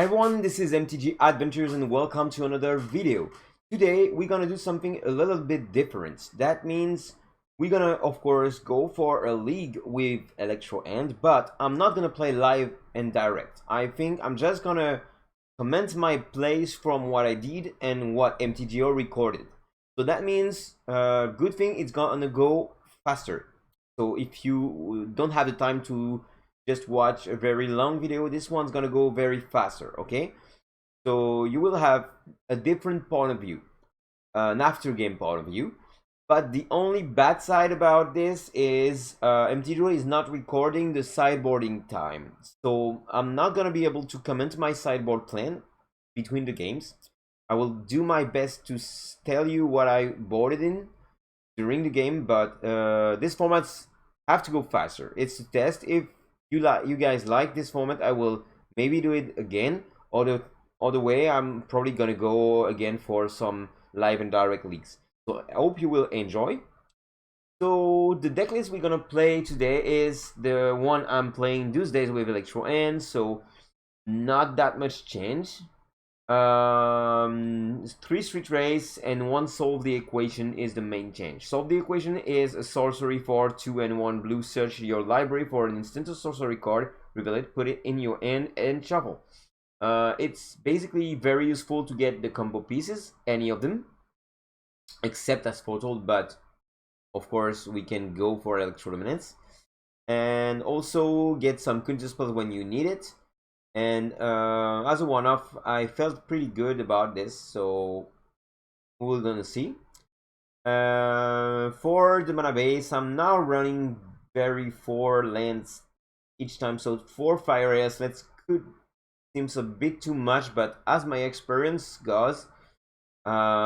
Hi everyone, this is MTG Adventures and welcome to another video. Today we're gonna do something a little bit different. That means we're gonna of course go for a league with Electro End, but I'm not gonna play live and direct. I think I'm just gonna comment my plays from what I did and what MTGO recorded. So that means good thing it's gonna go faster. So if you don't have the time to just watch a very long video, this one's gonna go very faster, okay? So you will have a different point of view, an after game point of view. But the only bad side about this is MTGO is not recording the sideboarding time. So I'm not gonna be able to comment my sideboard plan between the games. I will do my best to tell you what I boarded in during the game, but this formats have to go faster. It's a test. If you guys like this format, I will maybe do it again, or the other way I'm probably gonna go again for some live and direct leagues. So I hope you will enjoy. So the deck list we're gonna play today is the one I'm playing these days with Electro End, so not that much change. 3 street race and 1 solve the equation is the main change. Solve the equation is a sorcery for 2 and 1 blue. Search your library for an instant sorcery card, reveal it, put it in your hand and shuffle. It's basically very useful to get the combo pieces, any of them, except as foretold, but of course we can go for electrodominance and also get some counter spells when you need it. And as a one-off, I felt pretty good about this, so we're gonna see. For the mana base, I'm now running very 4 lands each time, so 4 fire let's could seems a bit too much, but as my experience goes,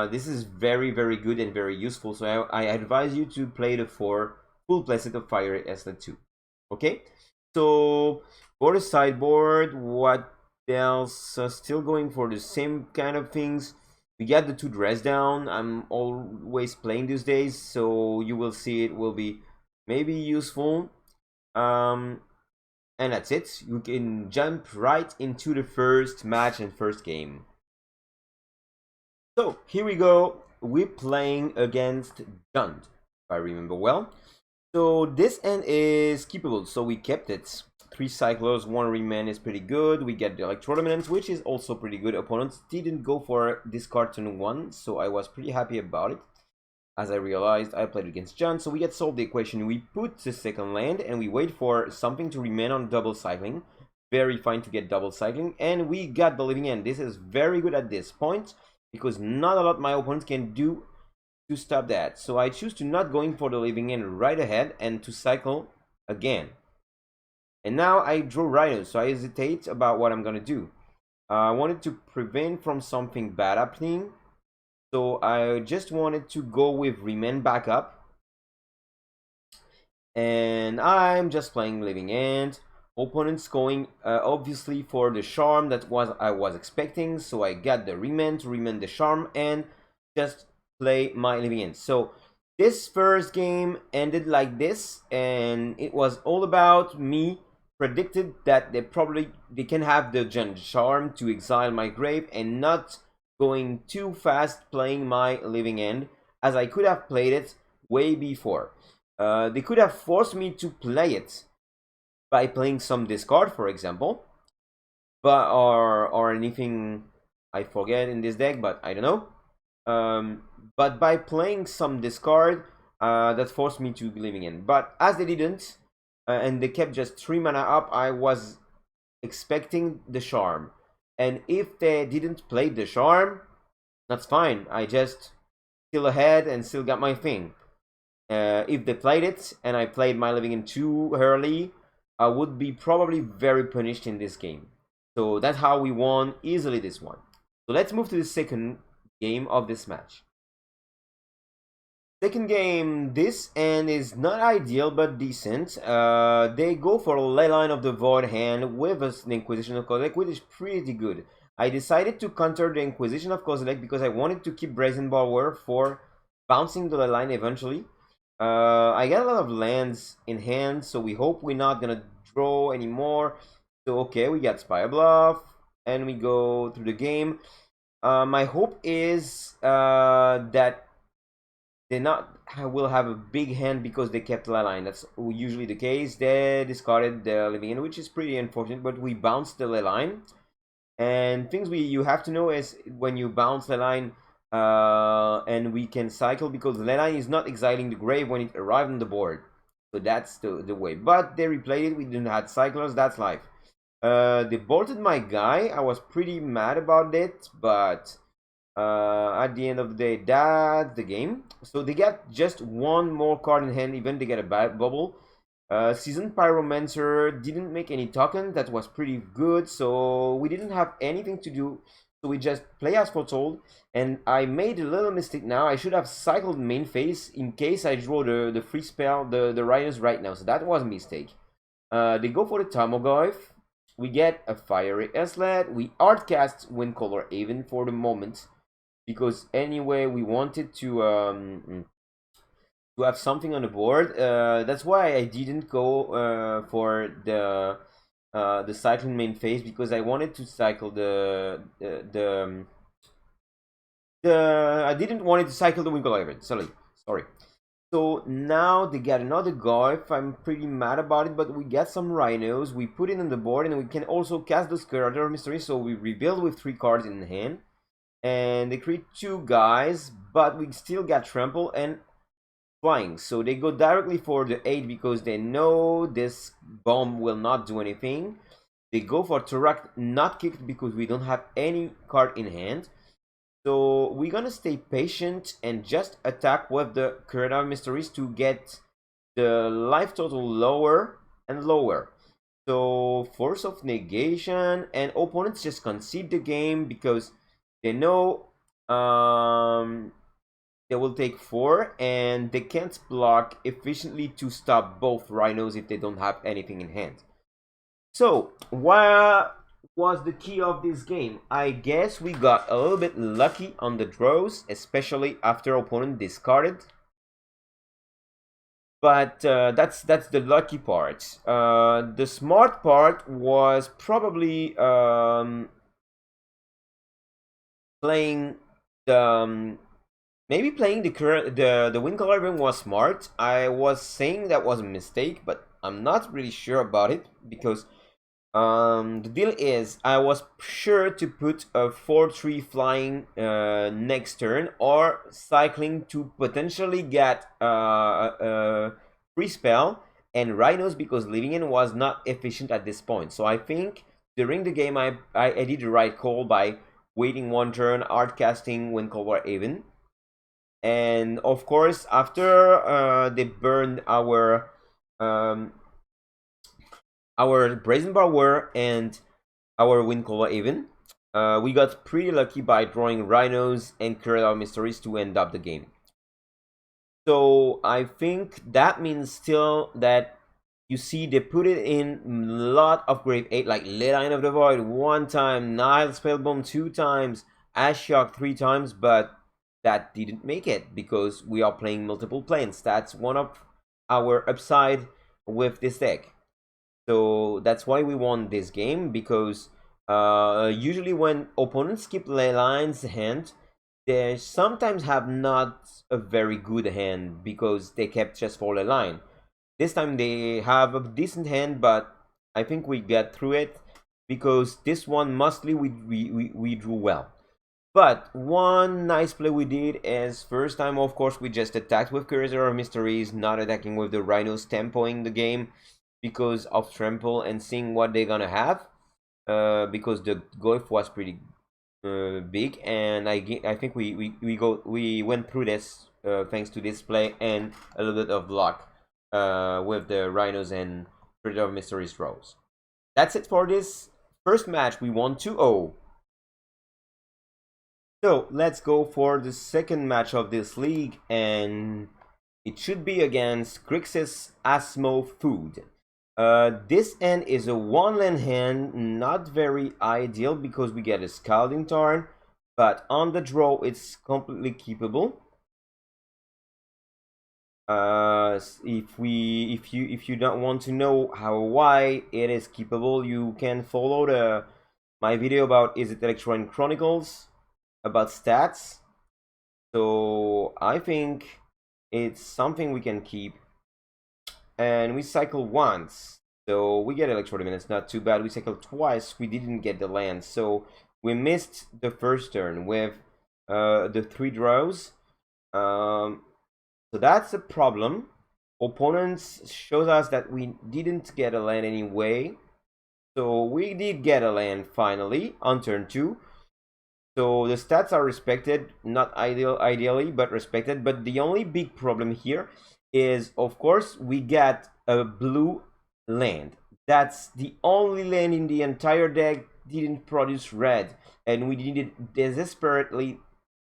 this is very good and very useful. So I advise you to play the 4 full playset of fire Eslet too. Okay, so for the sideboard, what else? Still going for the same kind of things. We got the 2 dress down. I'm always playing these days, so you will see it will be maybe useful. And that's it. You can jump right into the first match and first game. So here we go. We're playing against Jund, if I remember well. So this end is keepable, so we kept it. 3 cyclers, 1 remand is pretty good. We get the electrodominance, which is also pretty good. Opponents didn't go for discard turn 1, so I was pretty happy about it. As I realized, I played against John, so we get solved the equation. We put the second land and we wait for something to remain on double cycling. Very fine to get double cycling, and we got the living end. This is very good at this point because not a lot my opponents can do to stop that. So I choose to not going for the living end right ahead and to cycle again. And now I draw rhinos, so I hesitate about what I'm gonna do. I wanted to prevent from something bad happening, so I just wanted to go with remand backup. And I'm just playing living end. Opponents going obviously for the charm that I was expecting, so I got the remand to remand the charm and just play my living end. So this first game ended like this, and it was all about me predicted that they can have the Jund charm to exile my grave and not going too fast playing my living end, as I could have played it way before. They could have forced me to play it by playing some discard, for example, but or anything I forget in this deck, but I don't know. But by playing some discard, that forced me to living in. But as they didn't, and they kept just 3 mana up, I was expecting the charm. And if they didn't play the charm, that's fine. I just still ahead and still got my thing. If they played it and I played my living in too early, I would be probably very punished in this game. So that's how we won easily this one. So let's move to the second game of this match. Second game, this end is not ideal but decent. They go for a Leyline of the Void hand with an Inquisition of Kozilek, which is pretty good. I decided to counter the Inquisition of Kozilek because I wanted to keep Brazen Borrower for bouncing the Leyline eventually. I got a lot of lands in hand, so we hope we're not gonna draw anymore. So okay, we got Spire Bluff, and we go through the game. My hope is that they not will have a big hand because they kept ley line. That's usually the case. They discarded the living in, which is pretty unfortunate, but we bounced the ley line. And things you have to know is when you bounce ley line, and we can cycle because ley line is not exiling the grave when it arrived on the board. So that's the way. But they replayed it. We didn't have cyclers. That's life. They bolted my guy. I was pretty mad about it, but at the end of the day, that's the game. So they get just one more card in hand, even they get a bubble. Seasoned Pyromancer didn't make any token. That was pretty good. So we didn't have anything to do. So we just play as foretold. And I made a little mistake now. I should have cycled main phase in case I draw the free spell, the Rhinos right now. So that was a mistake. They go for the Tarmogoyf. We get a Fiery Izzet. We Artcast Windcaller Haven for the moment. Because anyway, we wanted to have something on the board. That's why I didn't go for the cycling main phase, because I wanted to cycle I didn't want it to cycle the Winkle Haven. Sorry. So now they get another Goyf. I'm pretty mad about it, but we get some Rhinos. We put it on the board, and we can also cast the Curator of Mystery. So we rebuild with 3 cards in hand. And they create 2 guys, but we still got trample and flying. So they go directly for the 8 because they know this bomb will not do anything. They go for Turak not kicked because we don't have any card in hand. So we're gonna stay patient and just attack with the Curator of Mysteries to get the life total lower and lower. So Force of Negation, and opponents just concede the game because they know they will take 4 and they can't block efficiently to stop both Rhinos if they don't have anything in hand. So what was the key of this game? I guess we got a little bit lucky on the draws, especially after opponent discarded. But that's the lucky part. The smart part was probably playing the maybe playing the Winkle Haven was smart. I was saying that was a mistake, but I'm not really sure about it because the deal is I was sure to put a 4/3 flying next turn, or cycling to potentially get a free spell and Rhinos, because living in was not efficient at this point. So I think during the game I did the right call by waiting 1 turn, art casting Windcaller Haven. And of course, after they burned our Brazen Power and our Windcaller Haven, we got pretty lucky by drawing Rhinos and Curator of Mysteries to end up the game. So I think that means still that you see they put it in a lot of grave 8, like Line of the Void 1 time, Nile Spellbomb 2 times, Ashiok 3 times, but that didn't make it because we are playing multiple planes. That's one of our upside with this deck. So that's why we won this game, because usually when opponents skip ley lines hand, they sometimes have not a very good hand because they kept just for ley line. This time they have a decent hand, but I think we get through it because this one mostly we drew well. But one nice play we did is, first time of course we just attacked with Curator of Mysteries, not attacking with the Rhinos, tempoing the game because of trample and seeing what they're gonna have, because the Goyf was pretty big, and I think we went through this thanks to this play and a little bit of luck with the Rhinos and Curator of Mysteries draws. That's it for this first match. We won 2-0. So let's go for the second match of this league, and it should be against Grixis Asmo Food. This end is a 1-land hand, not very ideal because we get a Scalding Tarn, but on the draw it's completely keepable. If you don't want to know why it is keepable, you can follow my video about Is It ELECTRO END Chronicles about stats. So I think it's something we can keep. And we cycle once, so we get electro minutes, not too bad. We cycled twice, we didn't get the land, so we missed the first turn with the 3 draws. So that's a problem. Opponents shows us that we didn't get a land anyway, so we did get a land finally on turn 2. So the stats are respected, not ideally, but respected. But the only big problem here is, of course, we got a blue land. That's the only land in the entire deck didn't produce red, and we needed desperately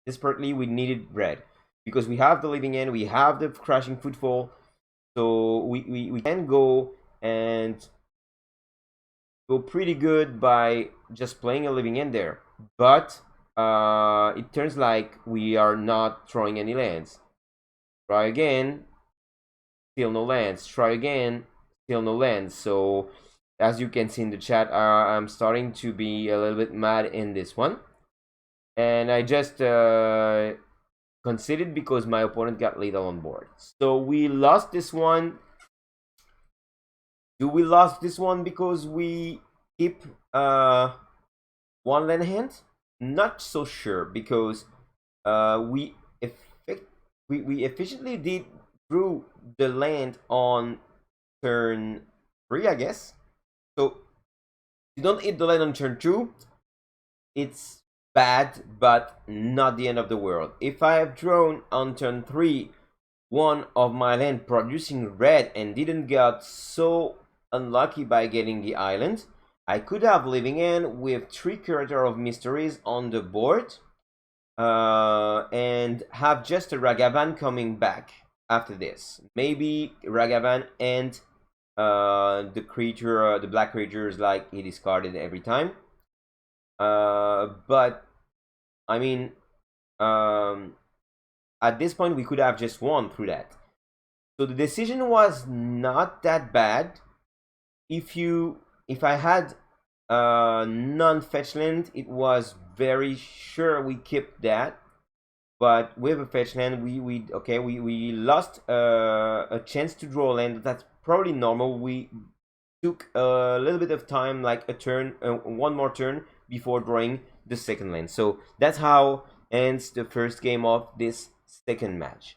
we needed red because we have the living end, we have the crashing footfall, so we can go and go pretty good by just playing a living end there. But it turns like we are not throwing any lands. Try again, still no lands. Try again, still no lands. So as you can see in the chat, I'm starting to be a little bit mad in this one, and I just conceded because my opponent got lethal on board. So we lost this one. Do we lost this one because we keep one land hand? Not so sure, because we efficiently did drew the land on turn 3, I guess. So you don't hit the land on turn 2, it's bad, but not the end of the world. If I have drawn on turn 3 one of my land producing red and didn't get so unlucky by getting the island, I could have living in with 3 Curator of Mysteries on the board and have just a Ragavan coming back after this. Maybe Ragavan and the creature, the black creatures, like he discarded every time. But I mean, at this point we could have just won through that. So the decision was not that bad. If I had non-fetch land, it was very sure we kept that. But with a fetch land, we lost a chance to draw a land. That's probably normal. We took a little bit of time, like a turn, one more turn before drawing the second land. So that's how ends the first game of this second match.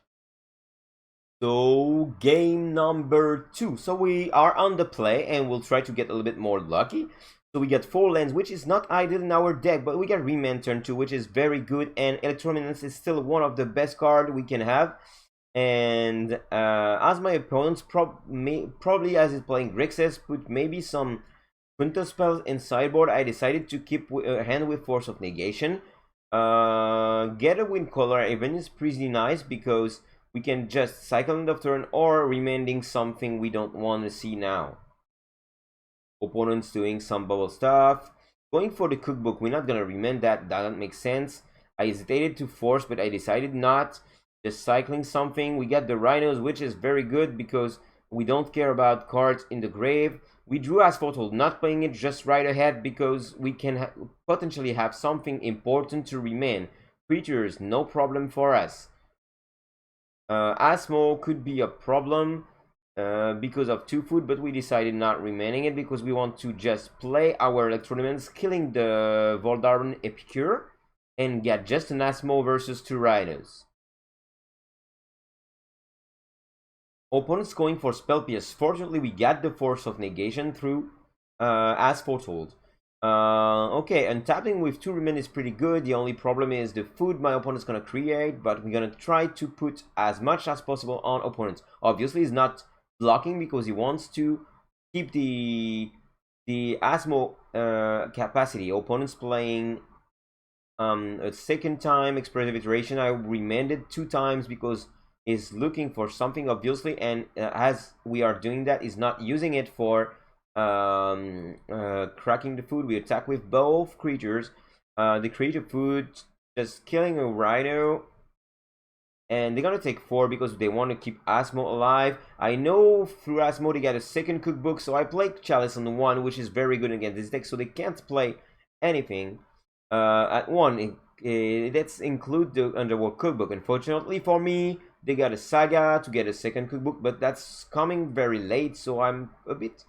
So game number 2. So we are on the play and we'll try to get a little bit more lucky. So we get 4 lands, which is not ideal in our deck, but we get Remand turn 2, which is very good, and Electrominance is still one of the best cards we can have. And as my opponents probably as he's playing Grixis, put maybe some Quinto spells in sideboard, I decided to keep a hand with Force of Negation. Get a Wind Color even is pretty nice because we can just cycle end of turn or remanding something we don't want to see now. Opponents doing some bubble stuff. Going for the cookbook, we're not gonna remand that, doesn't make sense. I hesitated to force, but I decided not. Just cycling something. We got the Rhinos, which is very good because we don't care about cards in the grave. We drew as Foretold, not playing it just right ahead because we can potentially have something important to remand. Creatures, no problem for us. Asmo could be a problem because of 2 food, but we decided not remaining it because we want to just play our Electronomans, killing the Voldarban Epicure, and get just an Asmo versus 2 Rhinos. Opponents going for Spell Pierce. Fortunately, we got the Force of Negation through as Foretold. Okay, untapping with 2 remain is pretty good. The only problem is the food my opponent's gonna create, but we're gonna try to put as much as possible on opponents. Obviously, he's not blocking because he wants to keep the Asmo capacity. Opponents playing a second time Expressive Iteration. I remanded 2 times because he's looking for something, obviously, and as we are doing that, he's not using it for cracking the food. We attack with both creatures. The creature food just killing a Rhino, and they're gonna take 4 because they want to keep Asmo alive. I know through Asmo they got a second cookbook, so I played Chalice on the 1, which is very good against this deck, so they can't play anything. At one, let's include the Underworld cookbook. Unfortunately for me, they got a saga to get a second cookbook, but that's coming very late, so I'm a bit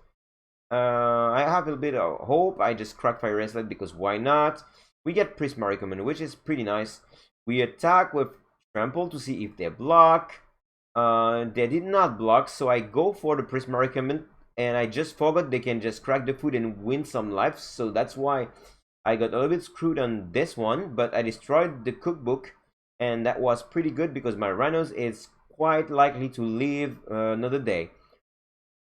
I have a bit of hope. I just crack Fire Reslet because why not? We get Prismatic Command, which is pretty nice. We attack with Trample to see if they block. They did not block, so I go for the Prismatic Command, and I just forgot they can just crack the food and win some lives, so that's why I got a little bit screwed on this one, but I destroyed the cookbook, and that was pretty good because my Rhinos is quite likely to live another day.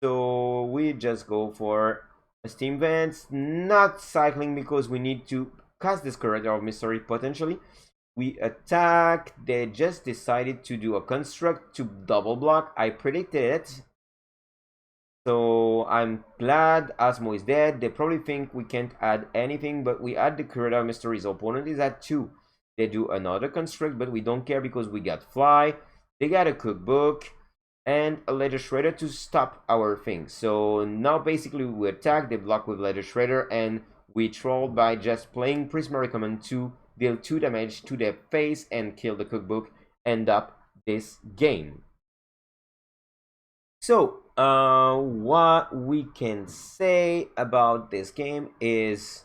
So we just go for a Steam Vents, not cycling because we need to cast this Corrector of Mystery potentially. We attack, they just decided to do a construct to double block. I predicted it. So I'm glad Asmo is dead. They probably think we can't add anything, but we add the Corrector of Mystery's opponent is at 2. They do another construct, but we don't care because we got Fly. They got a cookbook and a Ledger Shredder to stop our thing. So now basically we attack, they block with Ledger Shredder, and we troll by just playing Prismatic Command to deal 2 damage to their face and kill the cookbook, end up this game. So what we can say about this game is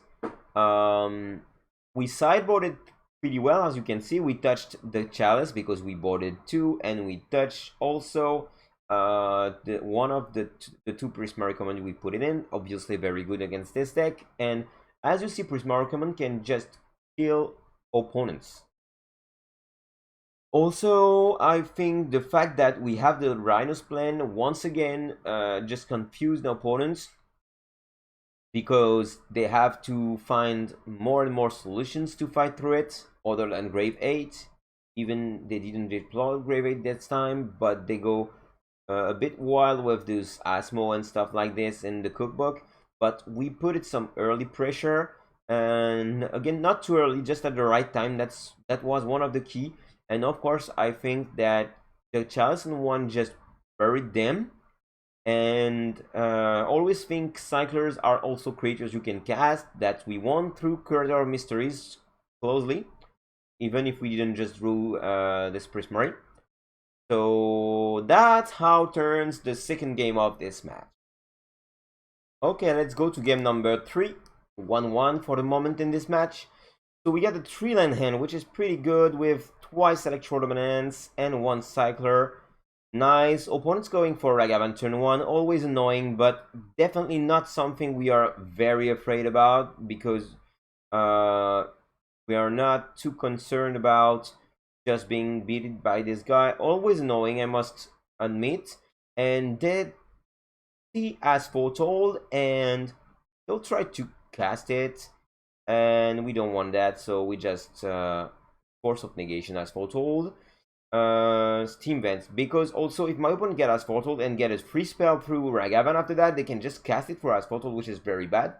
we sideboarded pretty well. As you can see, we touched the chalice because we boarded 2, and we touched also one of the 2 Prismatic Command we put it in. Obviously very good against this deck, and as you see, Prismatic Command can just kill opponents. Also, I think the fact that we have the Rhinos plan once again just confused the opponents, because they have to find more and more solutions to fight through it other than Grave 8. Even they didn't deploy Grave 8 this time, but they go a bit wild with this Asmo and stuff like this in the cookbook. But we put it some early pressure, and again, not too early, just at the right time. That was one of the key. And of course, I think that the Chalice N.1 just buried them. And always think cyclers are also creatures you can cast that we want through Corridor of Mysteries closely, even if we didn't just drew this Prismary. So that's how turns the second game of this match. Okay, let's go to game number 3. 1-1 for the moment in this match. So we got a 3-land hand, which is pretty good with twice Electro Dominance and 1 Cycler. Nice. Opponents going for Ragavan turn 1, always annoying, but definitely not something we are very afraid about, because we are not too concerned about just being beaten by this guy. Always annoying, I must admit. And they see as foretold, and they'll try to cast it, and we don't want that, so we just Force of Negation as foretold. Steam Vents, because also if my opponent get as foretold and get a free spell through Ragavan after that, they can just cast it for as foretold, which is very bad.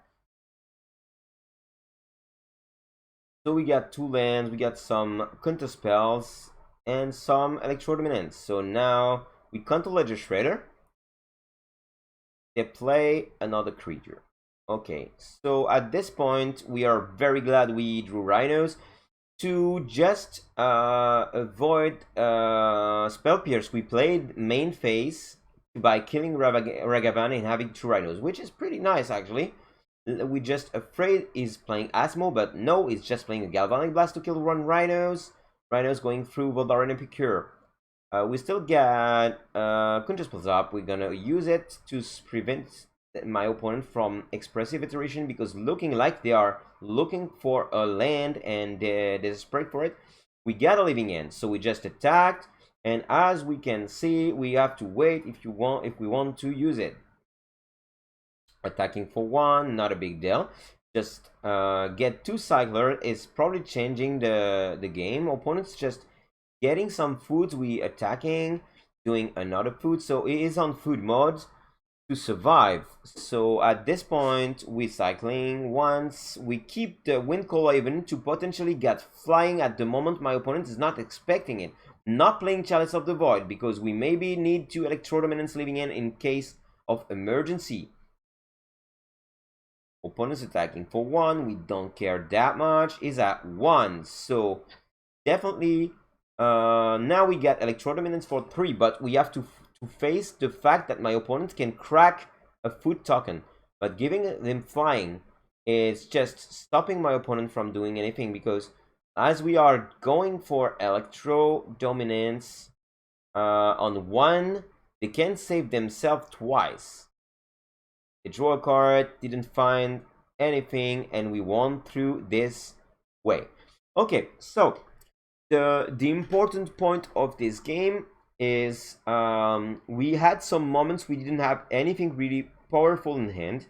So we got 2 lands, we got some counter spells, and some Electro Dominance. So now we counter Ledger Shredder. They play another creature. Okay, so at this point we are very glad we drew Rhinos to just avoid Spell Pierce. We played main phase by killing Ragavan and having 2 Rhinos, which is pretty nice actually. We just afraid he's playing Asmo, but no, he's just playing a Galvanic Blast to kill 1 Rhinos. Rhinos going through Voldaren and Epicure. We still got Counter Spells up. We're gonna use it to prevent my opponent from Expressive Iteration, because looking like they are looking for a land and they're desperate for it. We got a living end, so we just attacked, and as we can see, we have to wait if we want to use it. Attacking for 1, not a big deal. Just get 2 Cycler is probably changing the game. Opponents just getting some foods, we attacking, doing another food, so it is on food mode to survive. So at this point we cycling once, we keep the Wind Cola even to potentially get flying at the moment my opponent is not expecting it. Not playing Chalice of the Void, because we maybe need to Electro Dominance living in case of emergency. Opponent's attacking for 1. We don't care that much. Is at 1. So definitely now we get Electrodominance for 3, but we have to face the fact that my opponent can crack a food token. But giving them flying is just stopping my opponent from doing anything, because as we are going for Electrodominance on 1, they can save themselves twice. They draw a card, didn't find anything, and we won through this way. Okay, so the important point of this game is we had some moments we didn't have anything really powerful in hand,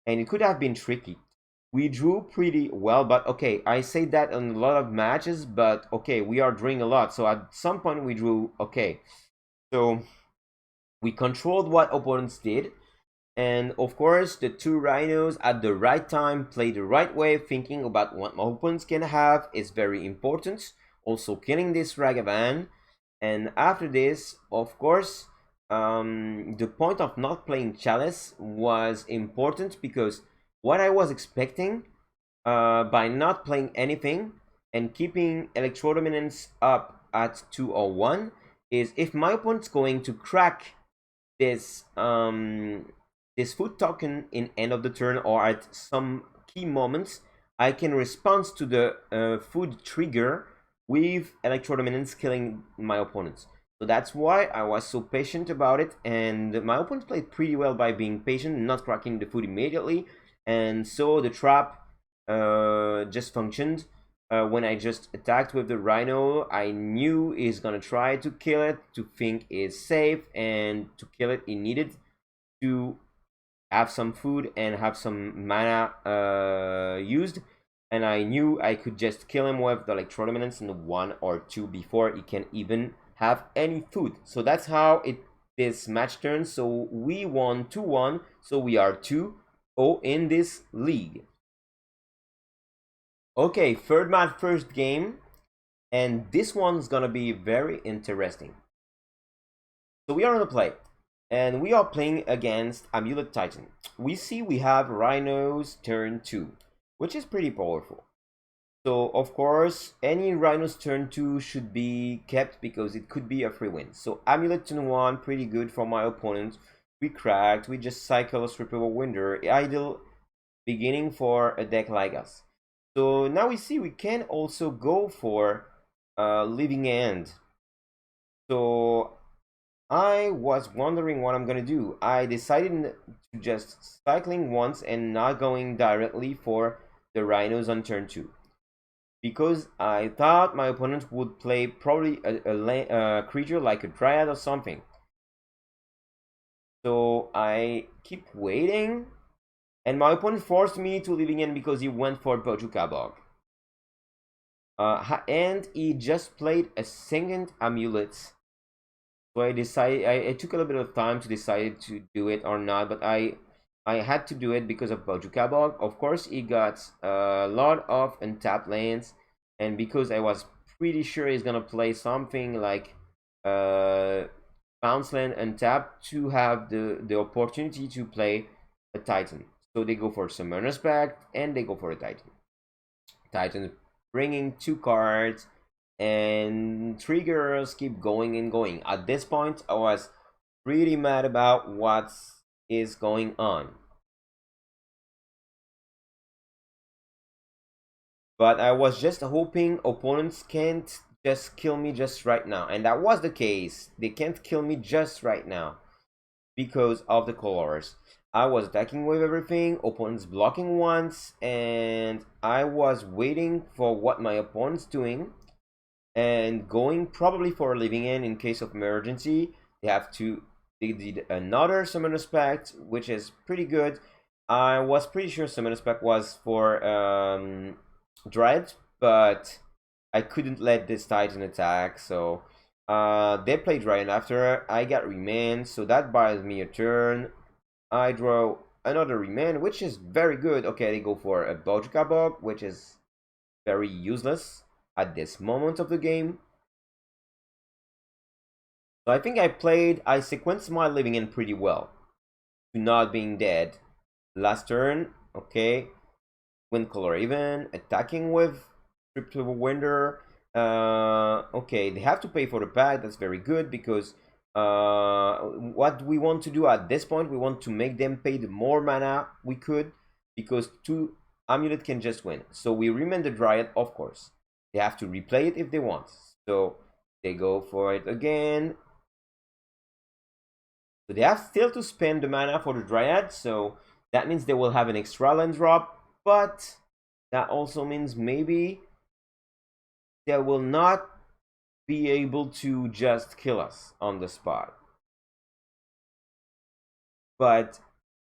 and it could have been tricky. We drew pretty well, but okay, I say that in a lot of matches, but okay, we are drawing a lot, so at some point we drew okay. So we controlled what opponents did, and of course the 2 rhinos at the right time played the right way, thinking about what my opponents can have is very important. Also killing this Ragavan, and after this, of course, the point of not playing Chalice was important, because what I was expecting by not playing anything and keeping Electrodominance up at 2 or 1 is, if my opponent's going to crack this this food token in end of the turn or at some key moments, I can respond to the food trigger with Electrodominance killing my opponents. So that's why I was so patient about it, and my opponent played pretty well by being patient and not cracking the food immediately, and so the trap just functioned. When I just attacked with the Rhino, I knew he's gonna try to kill it, to think is safe, and to kill it he needed to have some food and have some mana used, and I knew I could just kill him with the Electrodominance in the 1 or 2 before he can even have any food. So that's how this match turns. So we won 2-1, so we are 2-0 in this league. Okay, third match, first game, and this one's gonna be very interesting. So we are on the play, and we are playing against Amulet Titan. We see we have Rhinos turn 2, which is pretty powerful. So of course, any Rhinos turn 2 should be kept, because it could be a free win. So Amulet turn 1, pretty good for my opponent. We cracked, we just cycle a Strippable Winder, ideal beginning for a deck like us. So now we see we can also go for Living End. So I was wondering what I'm gonna do. I decided to just cycling once and not going directly for the Rhinos on turn 2, because I thought my opponent would play probably a creature like a Dryad or something. So I keep waiting, and my opponent forced me to Living End because he went for Bojuka Bog. And he just played a second Amulet. So I decided, I took a little bit of time to decide to do it or not, but I had to do it because of Bojuka Bog. Of course, he got a lot of untapped lands, and because I was pretty sure he's gonna play something like bounce land untapped to have the opportunity to play a Titan. So they go for Summoner's Pact, and they go for a Titan. Titan bringing 2 cards, and triggers keep going and going. At this point, I was pretty mad about what is going on. But I was just hoping opponents can't just kill me just right now. And that was the case. They can't kill me just right now because of the colors. I was attacking with everything, opponents blocking once, and I was waiting for what my opponent's doing and going probably for a Living End in case of emergency. They did another Summoner's Pact, which is pretty good. I was pretty sure Summoner's Pact was for Dread, but I couldn't let this Titan attack, so they played Ryan after. I got Remand, so that buys me a turn. I draw another Remand, which is very good. Okay, they go for a Bojuka Bog, which is very useless at this moment of the game. So I think I sequenced my Living End pretty well to not being dead last turn, Okay, wind color even, attacking with trip to a winder. Okay, they have to pay for the pack. That's very good because what we want to do at this point, we want to make them pay the more mana we could, because 2 amulet can just win. So we remand the Dryad, of course. They have to replay it if they want. So they go for it again. So they have still to spend the mana for the Dryad, so that means they will have an extra land drop, but that also means maybe they will not be able to just kill us on the spot. But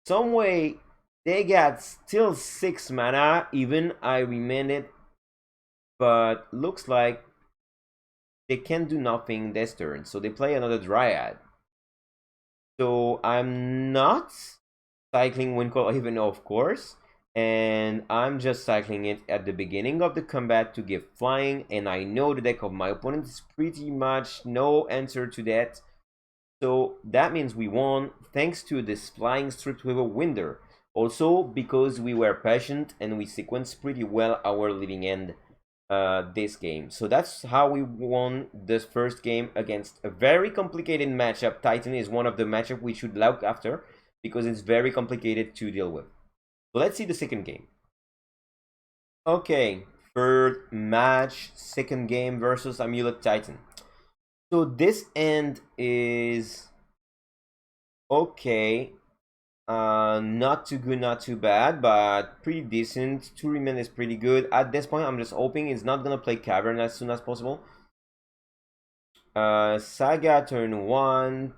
some way they got still 6 mana, even I remanded, but looks like they can do nothing this turn, so they play another Dryad. So I'm not cycling Wincall even, of course, and I'm just cycling it at the beginning of the combat to give flying, and I know the deck of my opponent is pretty much no answer to that. So that means we won thanks to this flying stripped with a winder. Also because we were patient and we sequenced pretty well our living end this game. So that's how we won this first game against a very complicated matchup. Titan is one of the matchup we should look after because it's very complicated to deal with. So let's see the second game. Okay, third match, second game versus Amulet Titan. So this end is okay. Not too good, not too bad, but pretty decent. 2 remain is pretty good. At this point, I'm just hoping it's not gonna play Cavern as soon as possible. Saga turn 1,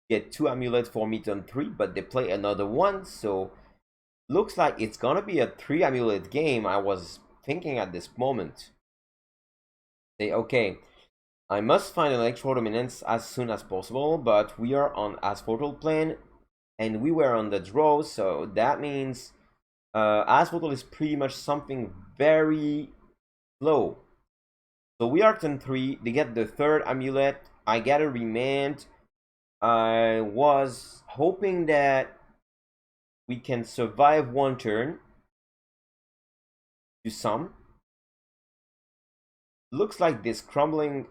get 2 amulets for me turn 3, but they play another one, so looks like it's gonna be a 3 amulet game. I was thinking at this moment. Say, okay, I must find Electro Dominance as soon as possible, but we are on Asphodel plane, and we were on the draw, so that means Asphodel is pretty much something very low. So we are turn 3, they get the 3rd amulet, I get a remand. I was hoping that we can survive 1 turn to some. Looks like this crumbling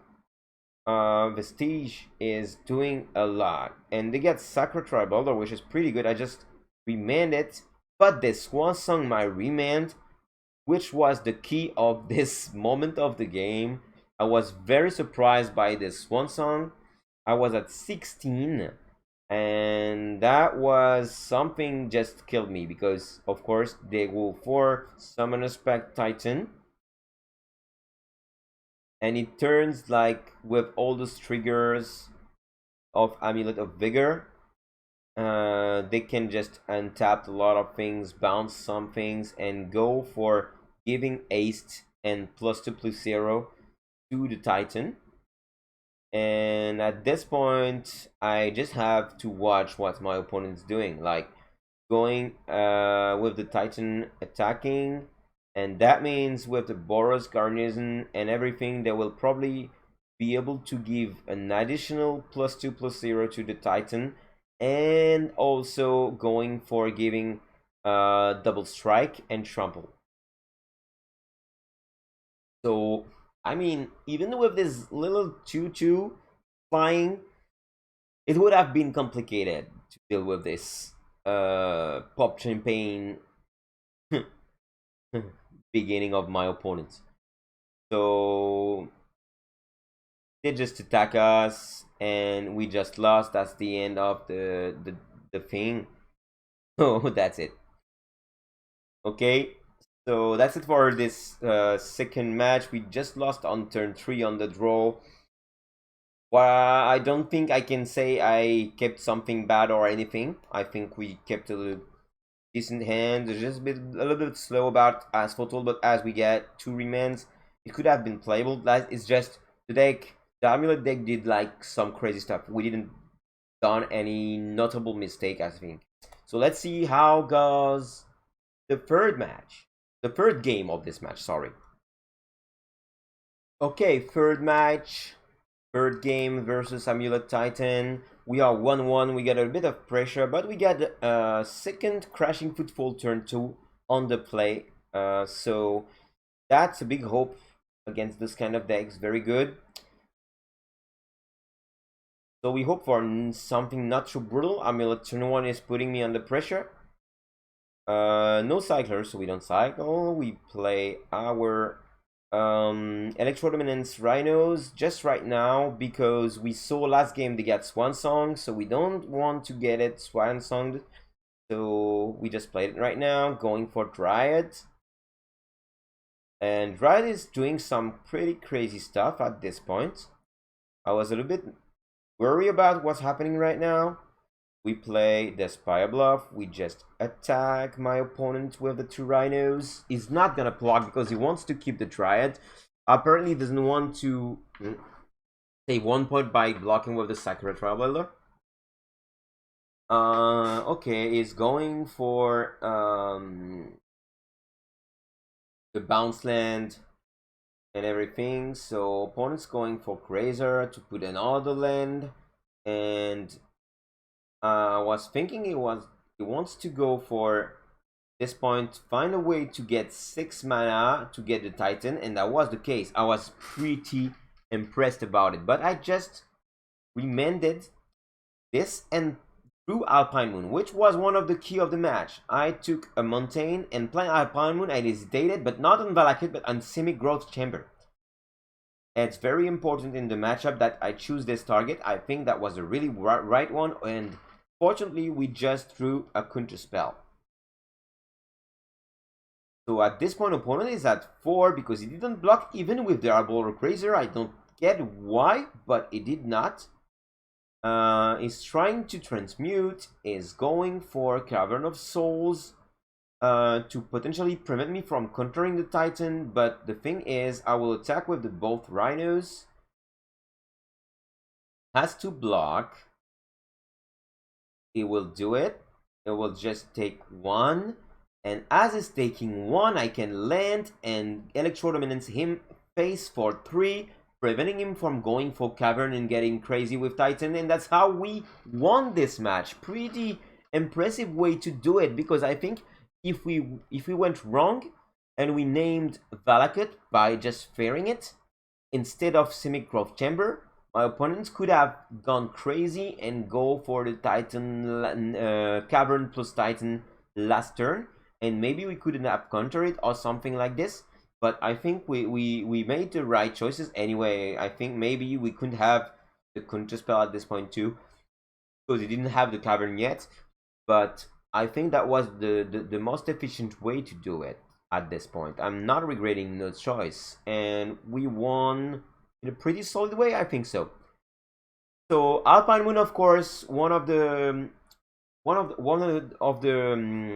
Vestige is doing a lot, and they get Sacred Tribalder, which is pretty good. I just remand it, but they Swan Song my remand, which was the key of this moment of the game. I was very surprised by this Swan Song. I was at 16, and that was something just killed me because, of course, they go for Summon a Spec Titan. And it turns like with all those triggers of Amulet of Vigor, they can just untap a lot of things, bounce some things, and go for giving haste and +2/+0 to the Titan. And at this point, I just have to watch what my opponent's doing, like going with the Titan attacking, and that means with the Boros garnison and everything, they will probably be able to give an additional +2/+0 to the Titan, and also going for giving double strike and trample. So I mean, even with this little 2/2 flying, it would have been complicated to deal with this pop champagne beginning of my opponents. So they just attack us, and we just lost. That's the end of the thing. So that's it. Okay, so that's it for this second match. We just lost on turn 3 on the draw. Well, I don't think I can say I kept something bad or anything. I think we kept a decent hand. It's just a little bit slow about Asphodel, but as we get 2 remands, it could have been playable. It's just the deck, the Amulet deck did like some crazy stuff. We didn't done any notable mistake, I think. So let's see how goes the third match. The third game of this match, sorry. Okay, third match. Third game versus Amulet Titan. We are 1-1. We get a bit of pressure, but we get a second Crashing Footfall turn 2 on the play. So that's a big hope against this kind of decks. Very good. So we hope for something not too brutal. Amulet turn 1 is putting me under pressure. No cycler, so we don't cycle. We play our Electro Dominance Rhinos just right now because we saw last game they got Swan Song, so we don't want to get it Swan Songed. So we just played it right now, going for Dryad. And Dryad is doing some pretty crazy stuff at this point. I was a little bit worried about what's happening right now. We play the Spire Bluff. We just attack my opponent with the 2 Rhinos. He's not gonna block because he wants to keep the Dryad. Apparently, he doesn't want to save 1 point by blocking with the Sacred Traveler. Okay, he's going for the bounce land and everything. So opponent's going for Grazer to put another land, and I was thinking he wants to go for this point, find a way to get 6 mana to get the Titan, and that was the case. I was pretty impressed about it, but I just remanded this and threw Alpine Moon, which was one of the key of the match. I took a Mountain and playing Alpine Moon, I hesitated, but not on Valakut, but on Simic Growth Chamber. It's very important in the matchup that I choose this target. I think that was a really right one, and fortunately we just threw a counter spell. So at this point opponent is at 4 because he didn't block even with the Arbor Grazer. I don't get why, but he did not. Is trying to transmute, is going for Cavern of Souls to potentially prevent me from countering the Titan, but the thing is I will attack with the both Rhinos. Has to block. It will do it. It will just take 1, and as it's taking 1 I can land and Electro Dominance him face for 3, preventing him from going for Cavern and getting crazy with Titan, and that's how we won this match. Pretty impressive way to do it, because I think if we went wrong and we named Valakut by just fearing it instead of Simic Growth Chamber, my opponents could have gone crazy and go for the Titan Cavern plus Titan last turn, and maybe we couldn't have countered it or something like this. But I think we made the right choices anyway. I think maybe we couldn't have the counter spell at this point too, because he didn't have the Cavern yet. But I think that was the most efficient way to do it at this point. I'm not regretting no choice, and we won in a pretty solid way, I think so. So Alpine Moon, of course, one of the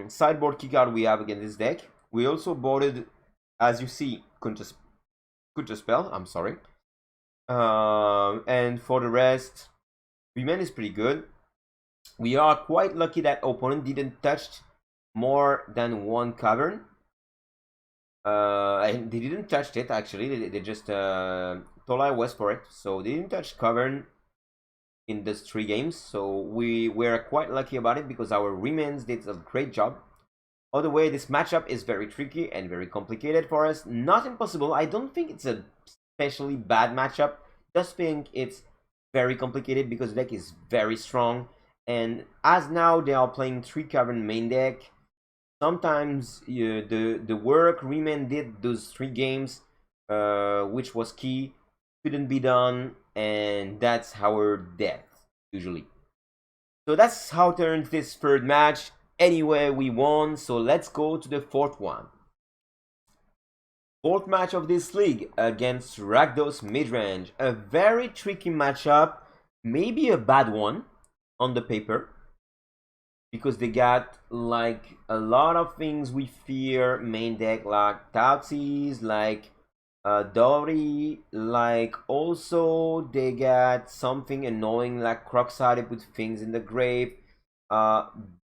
sideboard keycard we have against this deck. We also boarded, as you see, counter spell. I'm sorry. And for the rest, remain is pretty good. We are quite lucky that opponent didn't touch more than 1 Cavern. And they didn't touch it actually. They just Tolai was for it, so they didn't touch Cavern in these 3 games. So we were quite lucky about it because our remains did a great job. Other way, this matchup is very tricky and very complicated for us. Not impossible. I don't think it's a especially bad matchup. Just think it's very complicated because the deck is very strong. And as now they are playing 3 Cavern main deck, sometimes the work Riemann did those 3 games, which was key, couldn't be done, and that's our death usually. So that's how turns this 3rd match. Anyway, we won, so let's go to the 4th one. 4th match of this league against Rakdos Midrange. A very tricky matchup, maybe a bad one on the paper, because they got like a lot of things we fear main deck, like Tautsies, like Dory, like also they got something annoying like Crocside, they put things in the grave.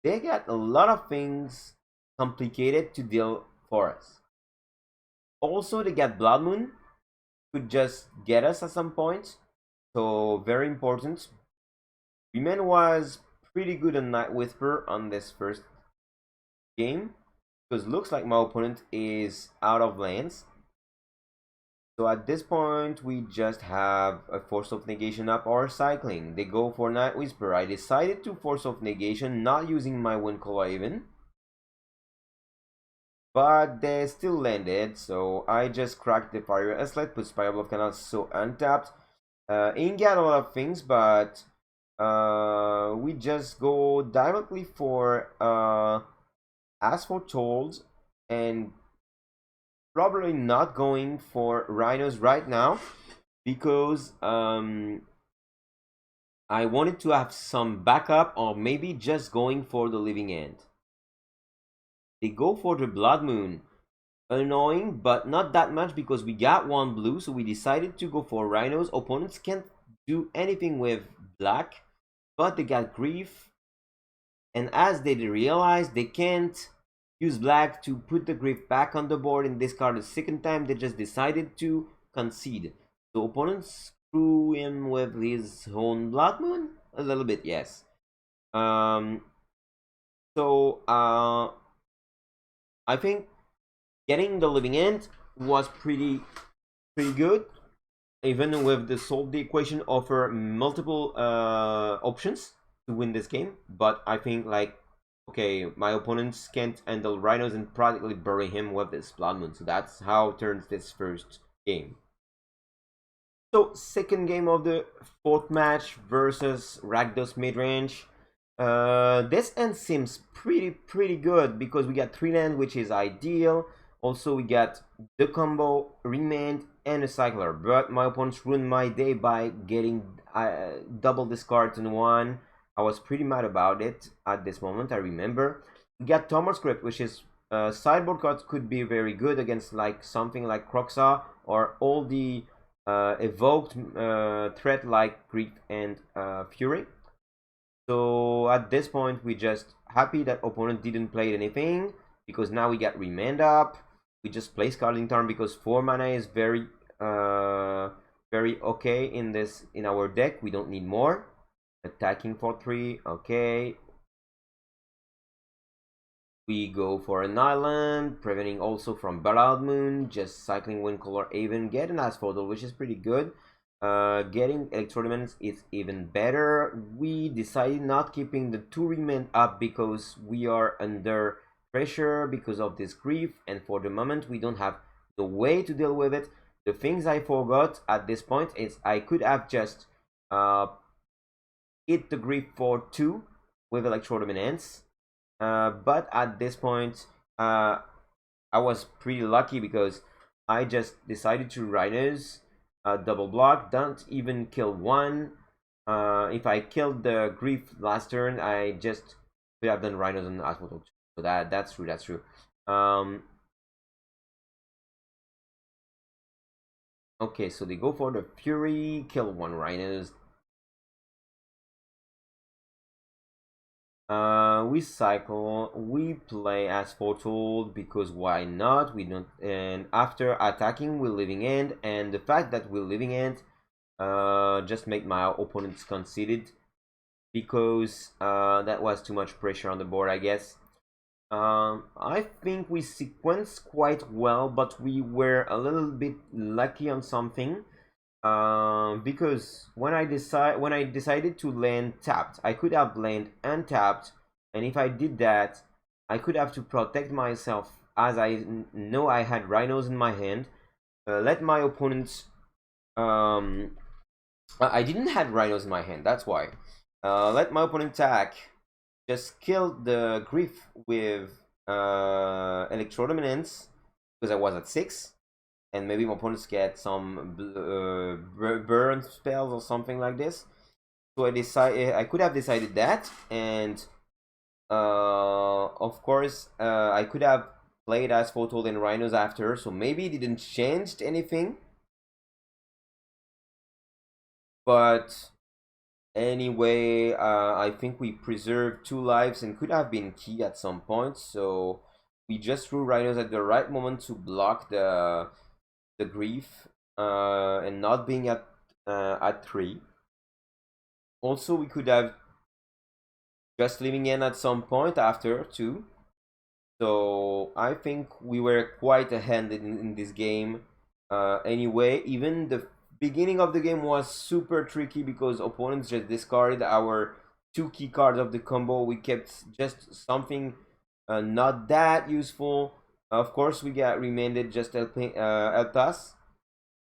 They got a lot of things complicated to deal for us. Also, they got Blood Moon, could just get us at some point. So very important. Remand was pretty good on Night Whisper on this first game, because looks like my opponent is out of lands. So at this point, we just have a Force of Negation up or cycling. They go for Night Whisper. I decided to Force of Negation, not using my Wind Color even. But they still landed, so I just cracked the Fire Islet, put Spiral of Canals, so untapped. Ain't got a lot of things, but we just go directly for As Foretold, and probably not going for Rhinos right now, because I wanted to have some backup, or maybe just going for the Living End. They go for the Blood Moon. Annoying, but not that much, because we got one blue, so we decided to go for Rhinos. Opponents can't do anything with black, but they got Grief, and as they realize they can't use black to put the Grief back on the board and discard a second time, they just decided to concede. So opponents screw him with his own Blood Moon? A little bit, yes. I think getting the Living End was pretty good, even with the Solve the Equation offer multiple options to win this game. But I think, like, okay, my opponents can't handle Rhinos and practically bury him with this Blood Moon. So that's how it turns this first game. So second game of the fourth match versus Rakdos midrange. This end seems pretty good, because we got 3 land, which is ideal. Also, we got the combo, Remand, and a Cycler. But my opponents ruined my day by getting double discards in one. I was pretty mad about it at this moment, I remember. We got Thomas Script, which is sideboard cards could be very good against like something like Croxa, or all the evoked threat like Grief and Fury. So at this point, we just happy that opponent didn't play anything, because now we got Remand up. We just play Scalding Tarn because 4 mana is very okay in our deck. We don't need more. Attacking for 3, okay. We go for an island, preventing also from Blood Moon, just cycling Wind Color Haven, get an Asphodel, which is pretty good. Getting Electrodemons is even better. We decided not keeping the 2 Remand up because we are under pressure because of this Grief, and for the moment we don't have the way to deal with it. The things I forgot at this point is I could have just hit the Grief for 2 with Electrodominance, but at this point I was pretty lucky, because I just decided to Rhinos, double block, don't even kill one. If I killed the Grief last turn, I just could have done Rhinos and Asphodel. So that's true. Okay, so they go for the Fury, kill one Rhinos. We cycle, we play as foretold, because why not? We don't, and after attacking we're Living End, and the fact that we're Living End just make my opponents conceded, because that was too much pressure on the board, I guess. I think we sequenced quite well, but we were a little bit lucky on something. Because when I decided to land tapped, I could have land untapped, and if I did that, I could have to protect myself, as I know I had Rhinos in my hand. Let my opponents. I didn't have Rhinos in my hand. That's why. Let my opponent attack. Just killed the Grief with Electrodominance, because I was at 6, and maybe my opponents get some burn spells or something like this. So I could have decided that, and of course I could have played as Foretold and Rhinos after, so maybe it didn't change anything. But anyway, I think we preserved 2 lives and could have been key at some point, so we just threw Rhinos at the right moment to block the Grief, and not being at at 3. Also, we could have just leaving in at some point after too. So I think we were quite ahead in this game. Anyway, even the beginning of the game was super tricky because opponents just discarded our 2 key cards of the combo. We kept just something not that useful. Of course, we got remanded, just helped us.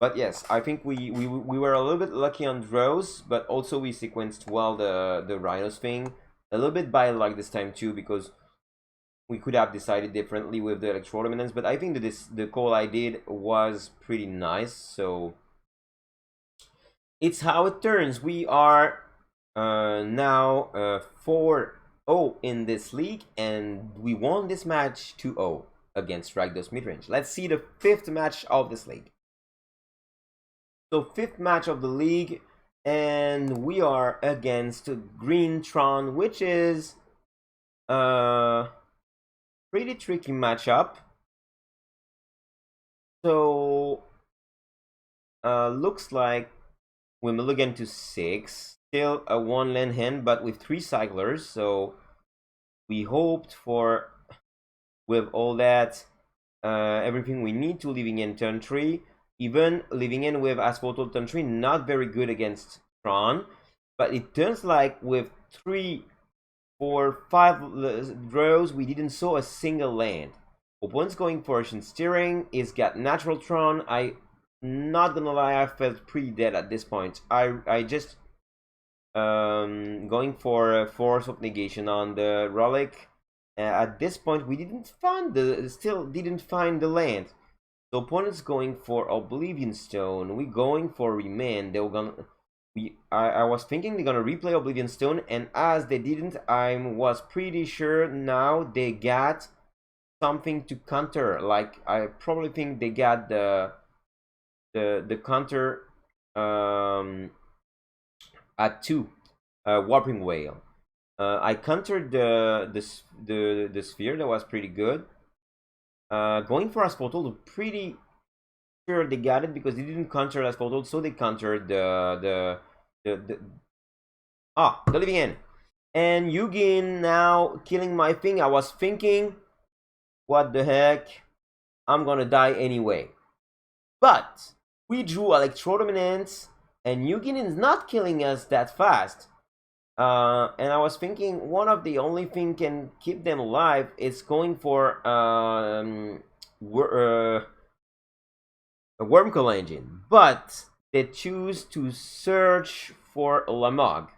But yes, I think we were a little bit lucky on draws, but also we sequenced well the Rhinos thing. A little bit by luck this time too, because we could have decided differently with the electro dominance, but I think that the call I did was pretty nice. So it's how it turns. We are now 4-0 in this league, and we won this match 2-0 against Rakdos Midrange. Let's see the 5th match of this league. So 5th match of the league, and we are against Green Tron, which is pretty tricky matchup. So looks like we will look into 6, still a 1 land hand, but with 3 cyclers. So we hoped for, with all that, everything we need to living in turn 3. Even living in with Asphotal turn 3, not very good against Tron, but it turns like with 3, 4, 5 draws, we didn't saw a single land. Opponent's going for Ocean Steering. He's got Natural Tron. Not gonna lie, I felt pretty dead at this point. I just going for a Force of Negation on the Relic. At this point, we still didn't find the land. The opponent's going for Oblivion Stone. We going for Remand. They were gonna. I was thinking they're gonna replay Oblivion Stone, and as they didn't, I was pretty sure now they got something to counter. Like I probably think they got the counter at 2, Warping Whale. I countered the sphere. That was pretty good. Going for Asphotal, pretty sure they got it because they didn't counter Asphotal, so they countered the Living End. And Yugin now killing my thing. I was thinking, what the heck? I'm gonna die anyway. But we drew Electro Dominance, and Yugin is not killing us that fast. And I was thinking one of the only thing can keep them alive is going for a Wormcoil Engine, but they choose to search for Lamog,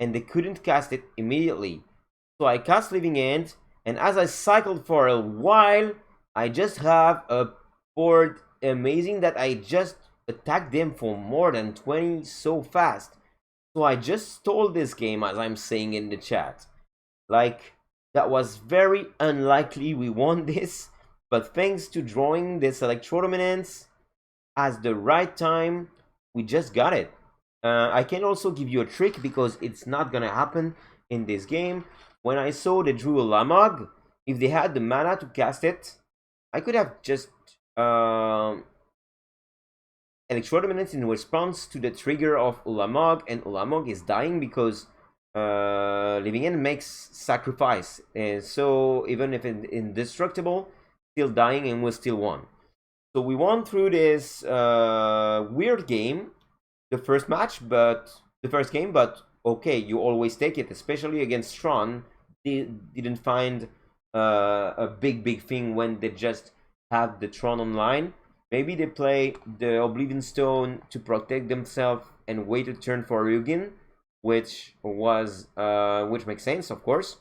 and they couldn't cast it immediately. So I cast Living End, and as I cycled for a while, I just have a board amazing that I just attacked them for more than 20 so fast. So I just stole this game, as I'm saying in the chat. Like, that was very unlikely we won this, but thanks to drawing this Electro Dominance at the right time, we just got it. I can also give you a trick because it's not gonna happen in this game. When I saw they drew a Lamog, if they had the mana to cast it, I could have just Electro Dominance in response to the trigger of Ulamog, and Ulamog is dying because Living End makes sacrifice, and so even if it's indestructible, still dying, and we still won. So we won through this weird game, the first game, but okay, you always take it, especially against Tron. They didn't find a big thing when they just have the Tron online. Maybe they play the Oblivion Stone to protect themselves and wait a turn for Ryugin, which makes sense, of course.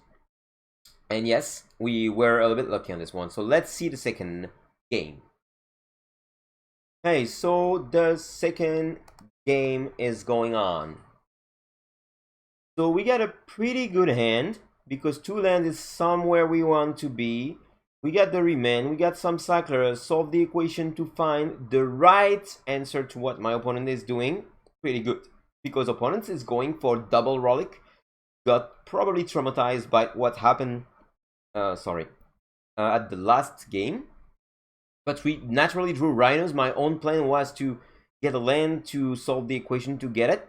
And yes, we were a little bit lucky on this one. So let's see the second game. Hey, so the second game is going on. So we got a pretty good hand because 2 land is somewhere we want to be. We got the remand, we got some cyclers, solve the equation to find the right answer to what my opponent is doing. Pretty good, because opponent is going for double Relic. Got probably traumatized by what happened, at the last game. But we naturally drew Rhinos. My own plan was to get a land to solve the equation to get it.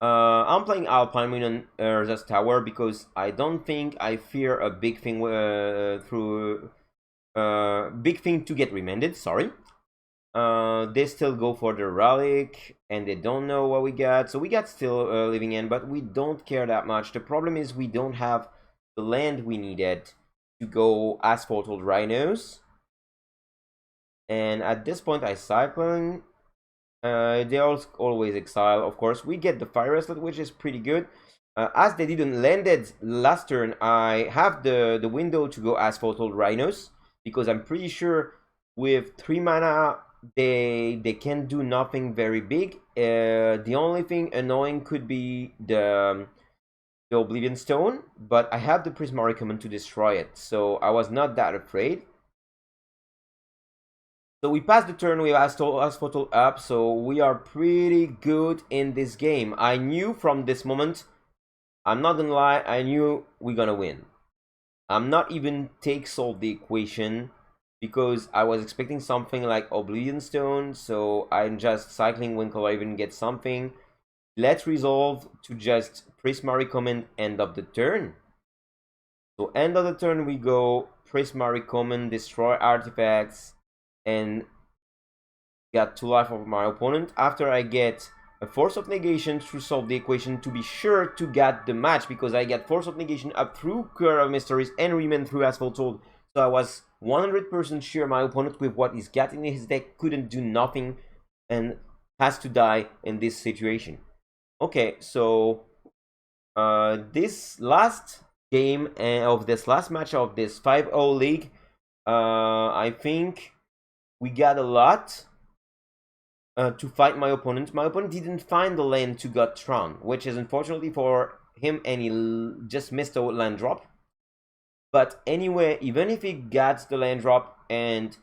I'm playing Alpine Moon on Urza's Tower because I don't think I fear a big thing big thing to get remanded. Sorry. They still go for the relic, and they don't know what we got. So we got still living in, but we don't care that much. The problem is we don't have the land we needed to go Asphalt Old Rhinos. And at this point, I cycling. They always exile, of course. We get the Fire Wrestler, which is pretty good. As they didn't landed last turn, I have the window to go Asphalt Old Rhinos, because I'm pretty sure with 3 mana they can do nothing very big. The only thing annoying could be the Oblivion Stone, but I have the Prismari Command to destroy it, so I was not that afraid. So we passed the turn with Asphalt up, so we are pretty good in this game. I knew from this moment, I'm not gonna lie, I knew we're gonna win. I'm not even solve the equation, because I was expecting something like Oblivion Stone, so I'm just cycling when Colaven gets something. Let's resolve to just Prismari Command end of the turn. So end of the turn we go Prismari Command, destroy artifacts, and got 2 life of my opponent. After I get a Force of Negation to solve the equation to be sure to get the match, because I get Force of Negation up through Cure of Mysteries and Remand through Asphalt Old. So I was 100% sure my opponent with what he's got in his deck couldn't do nothing and has to die in this situation. Okay, so this last game of this last match of this 5-0 league, I think we got a lot to fight my opponent. My opponent didn't find the land to got Tron, which is unfortunately for him, and he just missed a land drop. But anyway, even if he gets the land drop and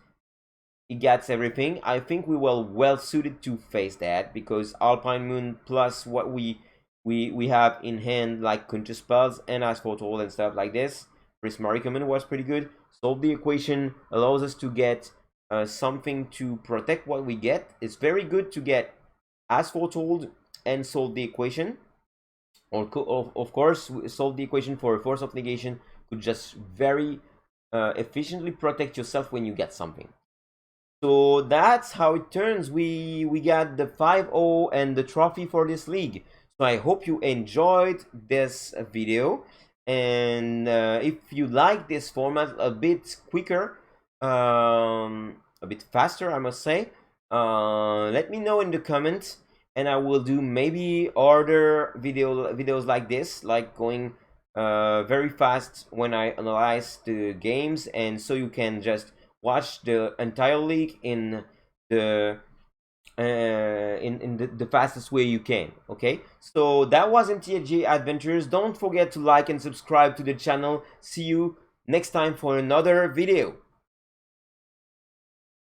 he gets everything, I think we were well suited to face that, because Alpine Moon plus what we have in hand, like counter spells and Asphalt Old and stuff like this. Prismari Command was pretty good. Solve the equation allows us to get something to protect what we get. It's very good to get Asphalt Old and solve the equation. Or of course, solve the equation for a Force of Negation could just very efficiently protect yourself when you get something. So that's how it turns. We got the 5-0 and the trophy for this league. So I hope you enjoyed this video, and if you like this format a bit quicker, a bit faster, I must say, let me know in the comments, and I will do maybe other videos like this, like going very fast when I analyze the games, and so you can just watch the entire league in the the fastest way you can. Okay, so that was MTG Adventures. Don't forget to like and subscribe to the channel. See you next time for another video.